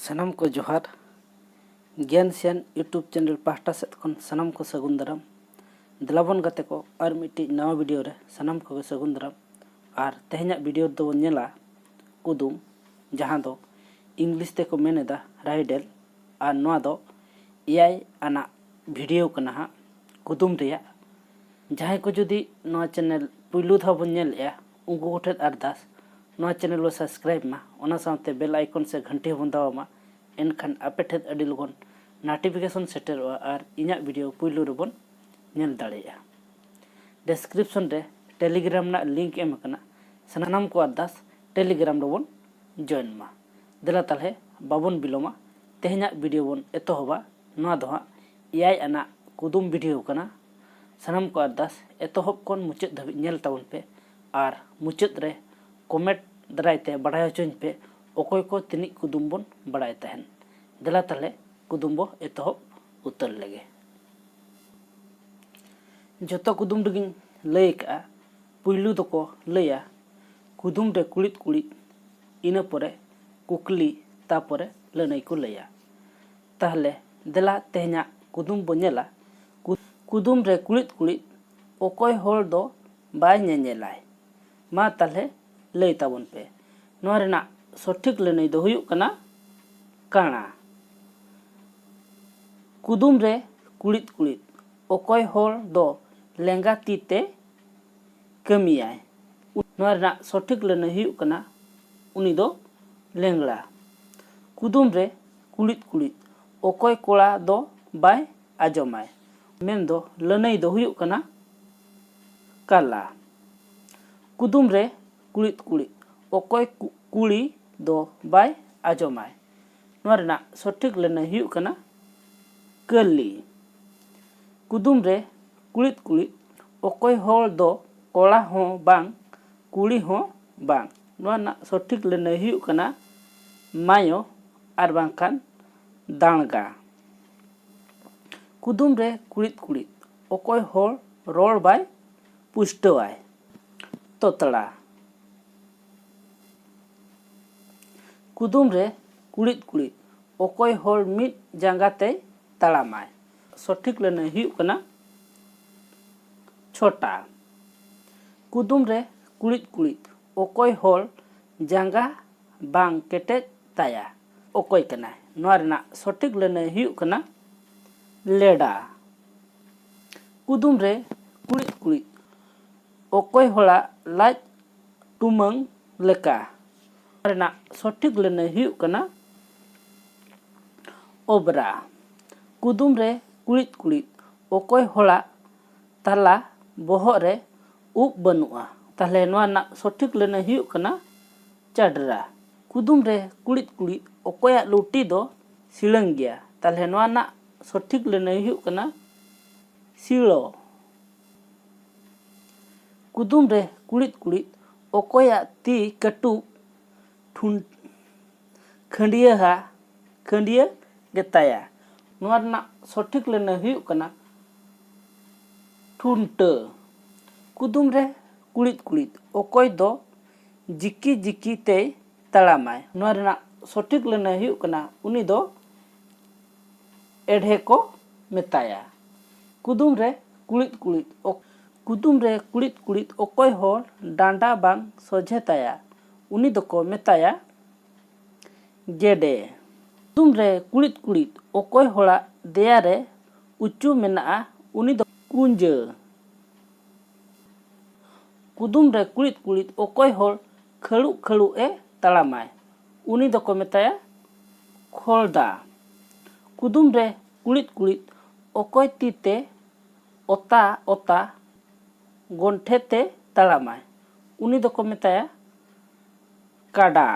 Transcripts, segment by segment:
सानाम को जोहार ज्ञान सियान यूट्यूब चैनल पाहटा सेद खन सानाम को सगुन दाराम दलाबन गाते को और मिट्टी नवा वीडियो रे सानाम को सगुन दाराम और तेहना वीडियो दो नेला कुदुम जहां दो इंग्लिश ते को मेनेदा राइडल और नवा दो एआई आना वीडियो कना हा कुदुम रिया जहां को जुदी नवा चैनल पुलु था बन नेलया उनको गोठेत अरदास नवा चैनल वो सब्सक्राइब मा ओना साथे बेल आइकन से घंटी बन दावा एनखान आपे ठेत अडी लगन नोटिफिकेशन सेटरोआ और इना वीडियो पुलु रबन नेल दाड़ेया डिस्क्रिप्शन रे टेलीग्राम ना लिंक एम कना सनानाम को अरदास टेलीग्राम रबन जॉइन मा देला ताले बाबन बिलोमा तेहना वीडियो बन एतोहबा नवा दोहा एआई आना कुदुम वीडियो कना सनाम को अरदास एतोहब कोन मुचाद धाबी नेल ताबन पे और मुचाद रे कमेंट दारायते बाड़ाय होचोñ पे ओकोय को तिनी कुदुम बन बाड़ाय तहन देला ताले कुदुम बो एतोहब उतर लेगे जतो कुदुम रगिन लय का पुइलु दको लया कुदुम रे कुलित कुलित इना परे कुकली तापरे लनई को लया ताहले देला तेहना कुदुम बो नेला कुदुम रे कुलित कुलित ओकोय होल दो बाय नेनेलाय मा ताहले लय ताबन पे नोआ रेना सठिक लनई दो हुयुग कना काना कुदुम रे कुलित कुलित ओकोय होल दो लेंगा तीते कमियाय नोआ रेना सठिक लनई हुयुग कना उनी दो लेंगड़ा कुदुम रे कुलित कुलित ओकोय कोड़ा दो बाय आजमाय मेन दो लनई दो हुयुग कना काला कुदुम रे कुलित कुलित ओकोय कुड़ी दो बाय आजमाय नोआ रेना सठिक लनई हुयुग कना कली कुदुम रे कुलित कुलित ओकोय होल दो कोड़ा हो बांग कुड़ी हो बांग नोआ ना सठिक लनई हुयुग कना मायो आर बांखान दांगा कुदुम रे कुलित कुलित ओकोय होल रोल बाय पुष्टवाय तोतड़ा कुदुम रे कुलित कुलित ओकोय होल मिट जांगाते ताड़ामाय सठिक लनई हुयुग कना छोटा कुदुम रे कुलित कुलित ओकोय होल जांगा बांग केटेज ताया ओकोय कना नोआ रेना सठिक लनई हुयुग कना लेडा कुदुम रे कुलित कुलित ओकोय होला लाज टुमंग लेका रेना सठिक लनई हुयुग कना ओबरा कुदुम रे कुलित कुलित ओकोय होला ताला बोहग रे उब बनुआ ताहले नोआ ना सठिक लनई हुयुग कना चाडरा कुदुम रे कुलित कुलित ओकोया लुटी दो सिलंग गया ताहले नोआ ना सठिक लनई हुयुग कना सिलो कुदुम रे कुलित कुलित ओकोया ती कटु खंडिया गेताया नोआ ना सठिक लनई हुयुग कना ठुंटा कुदुम रे कुलित कुलित ओकोय दो जिकी जिकी ते ताड़ामाय नोआ रेना सठिक लनई हुयुग कना उनी दो एढ़े को मेताया कुदुम रे कुलित कुलित ओकोय होल डांडा बांग सोझे ताया उनी दो को मेताया गेडे कुदुम रे कुलित कुलित ओकोय होला देया रे उच्चू मेनाआ उनी दो कुंजा कुदुम रे कुलित कुलित ओकोय होल खड़ू खड़ू ए ताड़ामाय उनी दो को मेताया खोलदा कुदुम रे कुलित कुलित ओकोय तीते ओता ओता गोंठे ते ताड़ामाय उनी दो को मेताया काडा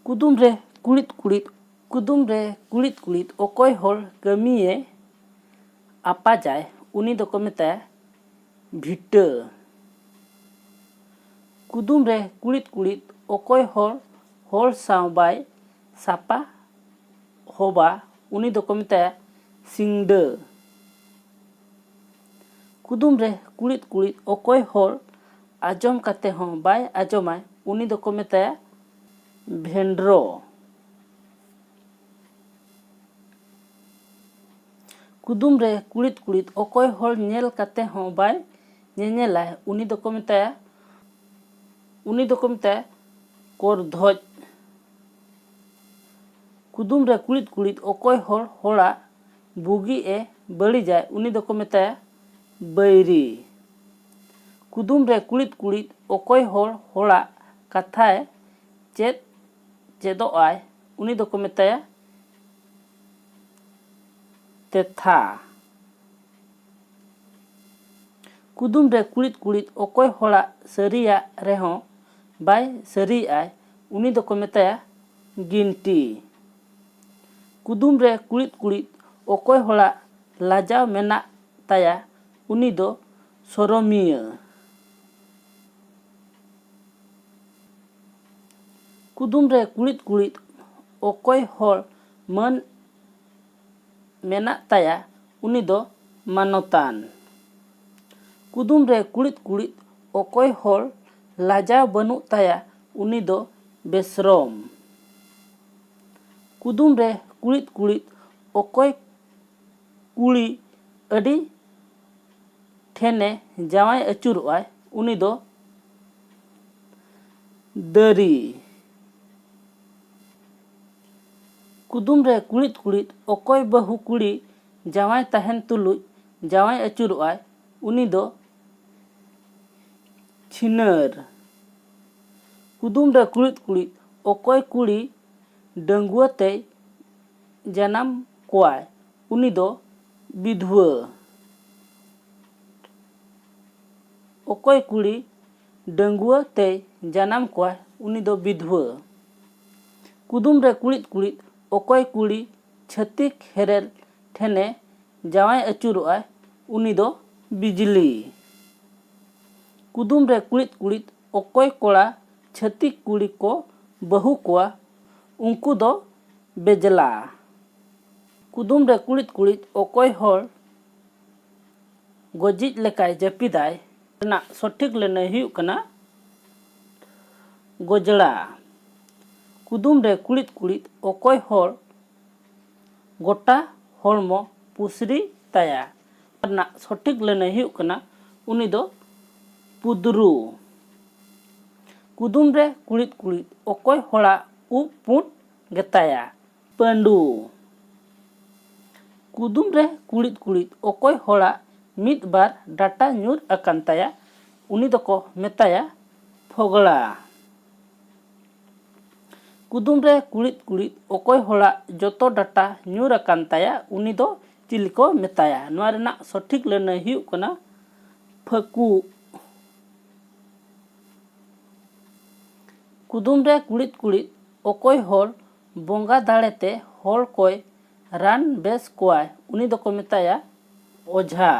कुदुम रे कुलित कुलित ओकोय होल कमिये आपा जाय उनी दो को मेताया भिटा कुदुम रे कुलित कुलित ओकोय होल साव बाय सापा होबा उनी दो को मेताया सिंगडा कुदुम रे कुलित कुलित ओकोय होल आजम काते हो बाय आजमाय उनी दो को मेताया भेंड्रो। कुदुम रे कुड़िद कुड़िद अकोय हर नेल काते हों बाय नेनेलाय उनी दो को मेताया करधोज। कुदुम रे कुड़िद कुड़िद अकोय हर होड़ा बुगी ए बड़ी जाए उनी दो को मेताया बैरी। कुदुम रे कुड़िद कुड़िद अकोय हर होड़ा कथाए चेदो आय उनी दो को मेताया तेथा। कुदुम रे कुड़िद कुड़िद अकोय होड़ा सरिया रेहों बाय सरी आय उनी दो को मेताया गिनटी। कुदुम रे कुड़िद कुड़िद अकोय होड़ा लाजाव मेना ताया उनी दो सरमिया। कुदुम रे कुड़िद कुड़िद अकोय हर मन मेना ताया उनी दो मानोतान। कुदुम रे कुड़िद कुड़िद अकोय हर लाजाव बनु ताया उनी दो बेसरम। कुदुम रे कुड़िद कुड़िद अकोय कुड़ी अडी ठेने जावाय अचुरोआय उनी दो दरी। कुदुम रे कुड़िद कुड़िद अकोय बहु कुड़ी जावाय तहन तुलुज जावाय अचुरोआय उनी दो छिनर। कुदुम रे कुड़िद कुड़िद अकोय कुड़ी डंगुआ ते जन्म कोआय उनी दो विधवा। अकोय कुड़ी डंगुआ ते जन्म कोआय उनी दो विधवा। कुदुम रे कुड़िद कुड़िद अकोय कुड़ी छतिक हेरेल ठेने जावाय अचुरोआय उनी दो बिजली। कुदुम रे कुड़िद कुड़िद अकोय कोड़ा छतिक कुड़ी को बहु कोआ उनको दो बेजला। कुदुम रे कुड़िद कुड़िद अकोय हर गजिज लेकाय जपिदाय ना सठिक लेने हुयुग कना गजड़ा। कुदुम रे कुड़िद कुड़िद अकोय हर गोटा हड़मो पुसरी ताया ना सठिक लेने हुयुग कना उनी दो पुदरू। कुदुम रे कुड़िद कुड़िद अकोय हड़ा उब पुट गेताया पांडू। कुदुम रे कुड़िद कुड़िद अकोय हड़ा मिद बार डाटा ᱧᱩᱨ अकान ताया उनी दो को मेताया फगड़ा। कुदुम रे कुड़िद कुड़िद अकोय हड़ा जोतो डाटा ᱧᱩᱨ अकान ताया उनी दो चिली को मेताया। नोआ रेना सठिक लेने हुयुग कना फाकू। कुदुम रे कुड़िद कुड़िद अकोय हर बोंगा दाड़ेते हर कोय रान बेस कोआय उनी दो को मेताया ओझा।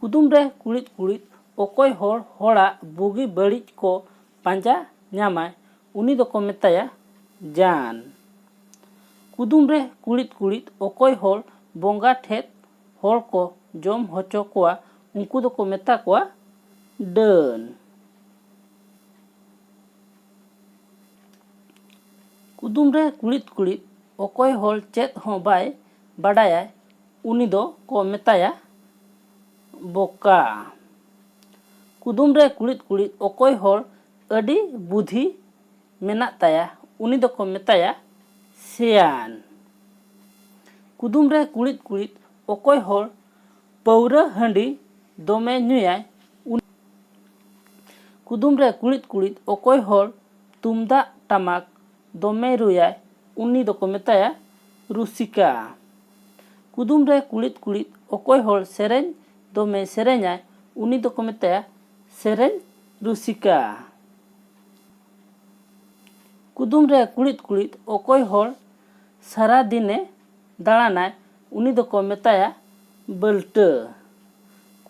कुदुम रे कुड़िद कुड़िद अकोय हर होड़ा बुगी बड़िज को पांजा ᱧᱟᱢᱟᱭ उनी दो को मेताया जान। कुदुम रे कुड़िद कुड़िद अकोय हर बोंगा ठेत हर को जम होचो कोआ उनको दो को मेता कोआ डान। कुदुम रे कुड़िद कुड़िद अकोय हर चेत हों बाय बाडाया उनी दो को मेताया बोका। कुदुम रे कुड़िद कुड़िद अकोय हर अडी बुद्धि मेना ताया उनी दो को मेताया सियान। कुदुम रे कुड़िद कुड़िद अकोय हर पौरा हांडी दोमे ᱧᱩᱭᱟᱭ। कुदुम रे कुड़िद कुड़िद अकोय हर तुमदा टमाक दोमे रुयाय उनी दो को मेताया रुसिका। कुदुम रे कुड़िद कुड़िद अकोय हर सेरेñ दोमे सेरेñाय उनी दो को मेताया सेरेñ रुसिका। कुदुम रे कुड़िद कुड़िद अकोय हर सारा दिने दाड़ानाय उनी दो को मेताया बाल्टा।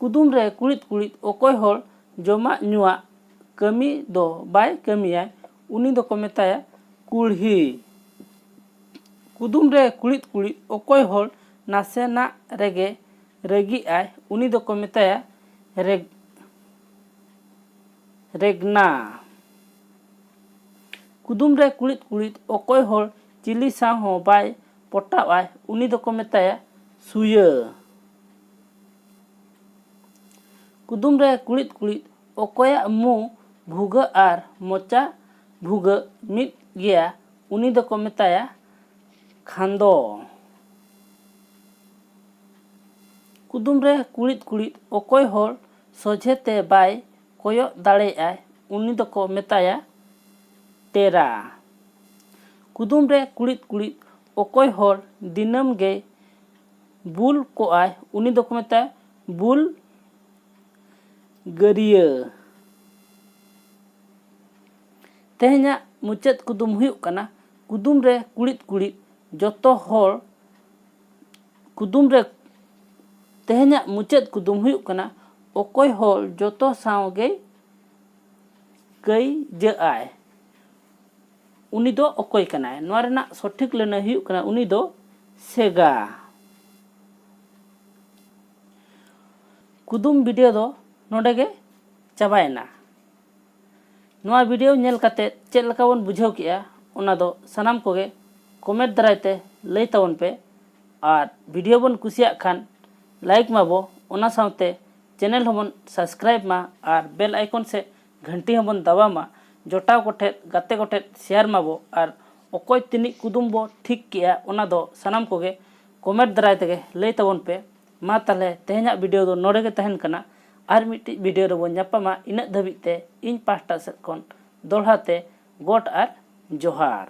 कुदुम रे कुड़िद कुड़िद अकोय हर जमा ᱧᱩᱣᱟᱜ कमी दो बाय कमियाय उनी दो को मेताया कुड़ी। कुदुम रे कुड़िद कुड़िद अकोय हर नासेना रेगे रेगी आय उनी दो को मेताया रेगना। कुदुम रे कुड़िद कुड़िद अकोय होड़ चिली साव हो बाय पटावाय उनी दो को मेताया सुया। कुदुम रे कुड़िद कुड़िद अकोया मु भुगा आर मोचा भुगा मिद गया उनी दो को मेताया खांदो। कुदुम रे कुड़िद कुड़िद अकोय होड़ सोझेते बाय कोयो दाड़ेआय उनी दो को मेताया टेरा। कुदुम रे कुड़िद कुड़िद अकोय होड़ दिनम गे बुल को आय उनी दो को मेताया बुल गरिया। तेहना मुचाद कुदुम हुयुग कना कुदुम रे कुड़िद कुड़िद जोतो होड़ कुदुम रे तेहना मुचाद कुदुम हुयुग कना अकोय होड़ जोतो साव गे कई जाय उनी दो अकोय कनाय। नोआ रेना सठिक लैना हुयुग कना उनी दो सेगा। कुदुम वीडियो दो नोडे गे चाबायना। नोआ वीडियो नेल काते चेद लका बन बुझाव किया ओना दो सनाम कोगे कमेंट दारायते लई ताबन पे और वीडियो बन कुसिया खान लाइक माबो ओना सावते चैनल होबन सब्सक्राइब मा और बेल आइकन से घंटी होबन दबा मा जोटाव कोठे गाते कोठे शेयर माबो और अकोय तिनी कुदुम बो ठीक किया ओना दो सनाम कोगे कमेंट दाराय तेगे लई ताबन पे। मा ताले तेहना वीडियो दो नोडे गे तहन कना और मिट्टी वीडियो रे बो ᱧᱟᱯᱟᱢᱟ ᱤᱱᱟᱹᱜ ᱫᱷᱟᱹᱵᱤᱡ ᱛᱮ ᱤᱧ ᱯᱟᱦᱴᱟ ᱥᱮᱫ ᱠᱷᱚᱱ ᱫᱚᱲᱦᱟᱛᱮ ᱜᱚᱰ ᱟᱨ ᱡᱚᱦᱟᱨ।